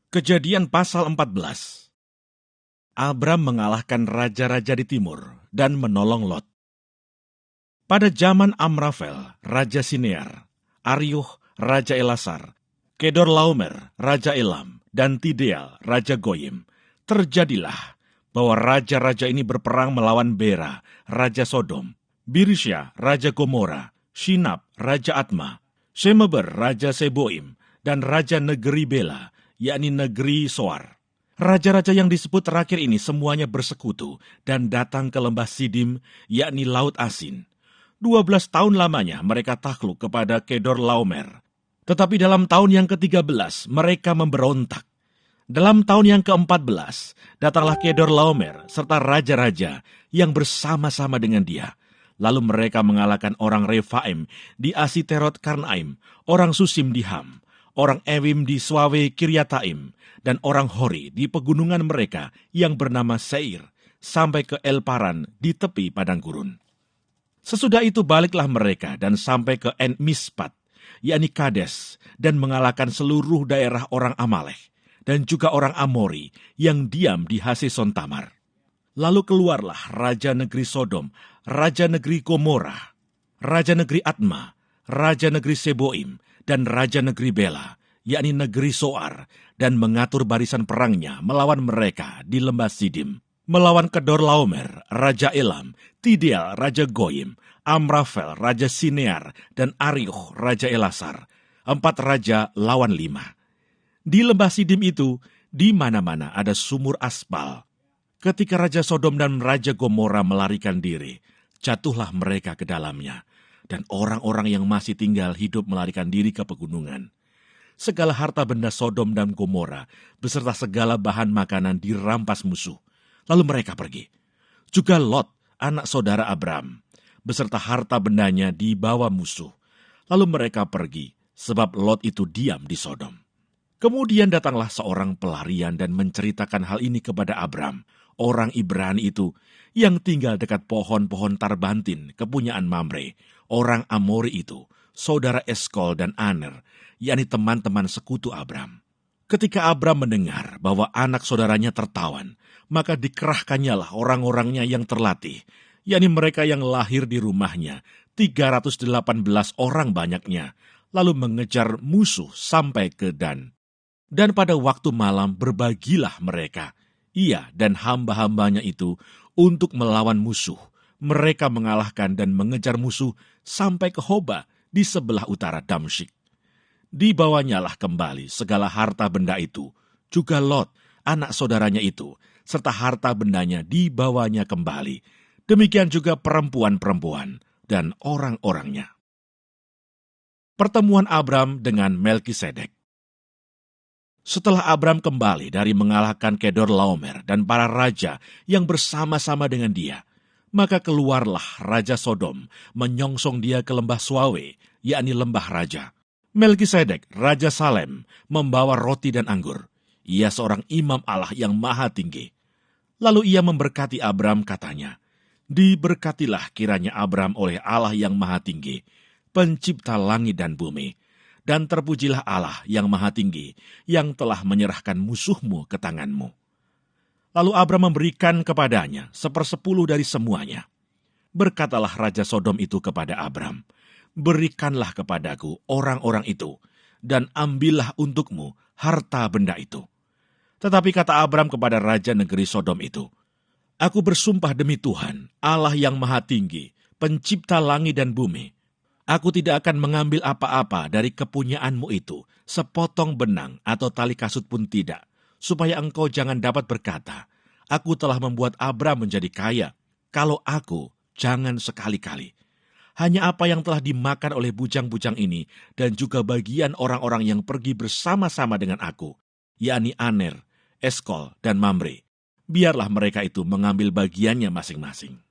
Kejadian pasal 14. Abram mengalahkan raja-raja di timur dan menolong Lot. Pada zaman Amrafel, Raja Sinear, Ariuh, Raja Elasar, Kedorlaomer, Raja Elam, dan Tideal, Raja Goyim, terjadilah bahwa raja-raja ini berperang melawan Bera, Raja Sodom, Birisya, Raja Gomora, Shinab, Raja Atma, Shemeber, Raja Seboim, dan Raja negeri Bela, yakni negeri Soar. Raja-raja yang disebut terakhir ini semuanya bersekutu dan datang ke lembah Sidim, yakni Laut Asin. 12 tahun lamanya mereka takluk kepada Kedorlaomer. Tetapi dalam tahun yang ke-13 mereka memberontak. Dalam tahun yang ke-14 datanglah Kedorlaomer serta raja-raja yang bersama-sama dengan dia. Lalu mereka mengalahkan orang Refaim di Asiterot Karnaim, orang Susim di Ham, orang Ewim di Swawe Kiryataim, dan orang Hori di pegunungan mereka yang bernama Seir, sampai ke Elparan di tepi padang gurun. Sesudah itu baliklah mereka dan sampai ke En-Mispat, yakni Kades, dan mengalahkan seluruh daerah orang Amalek, dan juga orang Amori yang diam di Haseson Tamar. Lalu keluarlah Raja negeri Sodom, Raja negeri Gomora, Raja negeri Atma, Raja negeri Seboim, dan Raja negeri Bela, yakni negeri Soar, dan mengatur barisan perangnya melawan mereka di lembah Sidim, melawan Kedorlaomer, Raja Elam, Tideal, Raja Goyim, Amrafel, Raja Sinear, dan Ariuh, Raja Elasar. 4 raja lawan 5. Di lembah Sidim itu, di mana-mana ada sumur aspal. Ketika Raja Sodom dan Raja Gomora melarikan diri, jatuhlah mereka ke dalamnya, dan orang-orang yang masih tinggal hidup melarikan diri ke pegunungan. Segala harta benda Sodom dan Gomora, beserta segala bahan makanan dirampas musuh. Lalu mereka pergi. Juga Lot, anak saudara Abram, beserta harta bendanya dibawa musuh. Lalu mereka pergi, sebab Lot itu diam di Sodom. Kemudian datanglah seorang pelarian dan menceritakan hal ini kepada Abram, orang Ibrani itu, yang tinggal dekat pohon-pohon tarbantin kepunyaan Mamre, orang Amori itu, saudara Eskol dan Aner, yakni teman-teman sekutu Abram. Ketika Abram mendengar bahwa anak saudaranya tertawan, maka dikerahkannyalah orang-orangnya yang terlatih, yakni mereka yang lahir di rumahnya, 318 orang banyaknya, lalu mengejar musuh sampai ke Dan. Dan pada waktu malam berbagilah mereka, ia dan hamba-hambanya itu, untuk melawan musuh. Mereka mengalahkan dan mengejar musuh sampai ke Hoba di sebelah utara Damsyik. Dibawanyalah kembali segala harta benda itu, juga Lot, anak saudaranya itu, serta harta bendanya dibawanya kembali. Demikian juga perempuan-perempuan dan orang-orangnya. Pertemuan Abram dengan Melkisedek. Setelah Abram kembali dari mengalahkan Kedorlaomer dan para raja yang bersama-sama dengan dia, maka keluarlah Raja Sodom menyongsong dia ke lembah Swawe, yakni lembah raja. Melkisedek, Raja Salem, membawa roti dan anggur. Ia seorang imam Allah yang maha tinggi. Lalu ia memberkati Abram, katanya, "Diberkatilah kiranya Abram oleh Allah yang maha tinggi, pencipta langit dan bumi. Dan terpujilah Allah yang maha tinggi, yang telah menyerahkan musuhmu ke tanganmu." Lalu Abram memberikan kepadanya 1/10 dari semuanya. Berkatalah Raja Sodom itu kepada Abram, "Berikanlah kepadaku orang-orang itu, dan ambillah untukmu harta benda itu." Tetapi kata Abram kepada Raja negeri Sodom itu, "Aku bersumpah demi Tuhan, Allah yang maha tinggi, pencipta langit dan bumi, aku tidak akan mengambil apa-apa dari kepunyaanmu itu, sepotong benang atau tali kasut pun tidak, supaya engkau jangan dapat berkata, 'Aku telah membuat Abram menjadi kaya.' Kalau aku, jangan sekali-kali. Hanya apa yang telah dimakan oleh bujang-bujang ini, dan juga bagian orang-orang yang pergi bersama-sama dengan aku, yakni Aner, Eskol, dan Mamre, biarlah mereka itu mengambil bagiannya masing-masing."